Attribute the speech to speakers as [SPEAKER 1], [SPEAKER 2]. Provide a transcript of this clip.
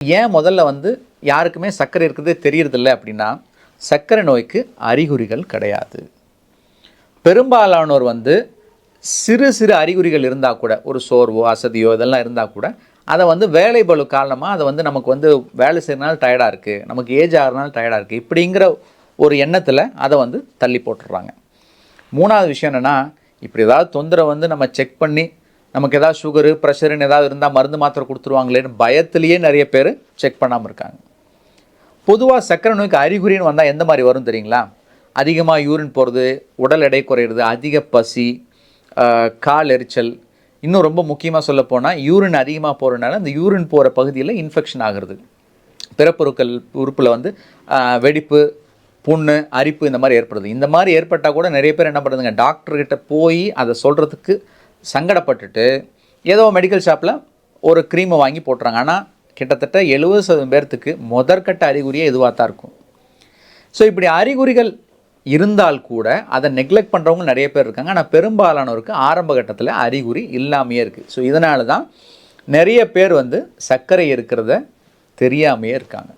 [SPEAKER 1] ஏன் முதல்ல வந்து யாருக்குமே சர்க்கரை இருக்கிறதே தெரியறதில்லை அப்படின்னா, சர்க்கரை நோய்க்கு அறிகுறிகள் கிடையாது. பெரும்பாலானோர் வந்து சிறு சிறு அறிகுறிகள் இருந்தால் கூட, ஒரு சோர்வோ அசதியோ இதெல்லாம் இருந்தால் கூட, அதை வந்து வேலை பளு காரணமாக அதை வந்து நமக்கு வந்து வேலை செய்யறதுனால டயர்டாக இருக்குது, நமக்கு ஏஜ் ஆகிறதுனால டயர்டாக இருக்குது, இப்படிங்கிற ஒரு எண்ணத்தில் அதை வந்து தள்ளி போட்டுடுறாங்க. மூணாவது விஷயம் என்னென்னா, இப்படி ஏதாவது தொந்தரவு வந்து நம்ம செக் பண்ணி நமக்கு ஏதாவது சுகரு ப்ரெஷருன்னு ஏதாவது இருந்தால் மருந்து மாத்திரை கொடுத்துருவாங்களேன்னு பயத்திலேயே நிறைய பேர் செக் பண்ணாமல் இருக்காங்க. பொதுவாக சர்க்கரை நோய்க்கு அறிகுறின்னு வந்தால் எந்த மாதிரி வரும் தெரியுங்களா? அதிகமாக யூரின் போகிறது, உடல் எடை குறையிறது, அதிக பசி, கால் எரிச்சல், இன்னும் ரொம்ப முக்கியமாக சொல்ல போனால் யூரின் அதிகமாக போகிறதுனால அந்த யூரின் போகிற பகுதியில் இன்ஃபெக்ஷன் ஆகிறது. பிறப்புறுக்கள் உறுப்பில் வந்து வெடிப்பு, புண்ணு, அரிப்பு இந்த மாதிரி ஏற்படுது. இந்த மாதிரி ஏற்பட்டால் கூட நிறைய பேர் என்ன பண்ணுறதுங்க, டாக்டர்கிட்ட போய் அதை சொல்கிறதுக்கு சங்கடப்பட்டுட்டு ஏதோ மெடிக்கல் ஷாப்பில் ஒரு க்ரீமை வாங்கி போட்டுறாங்க. ஆனால் கிட்டத்தட்ட 70% பேர்த்துக்கு முதற்கட்ட அறிகுறியே இதுவாக தான் இருக்கும். ஸோ இப்படி அறிகுறிகள் இருந்தால் கூட அதை நெக்லெக்ட் பண்ணுறவங்க நிறைய பேர் இருக்காங்க. ஆனால் பெரும்பாலானோருக்கு ஆரம்ப கட்டத்தில் அறிகுறி இல்லாமையே இருக்குது. ஸோ இதனால தான் நிறைய பேர் வந்து சர்க்கரை இருக்கிறத தெரியாமையே இருக்காங்க.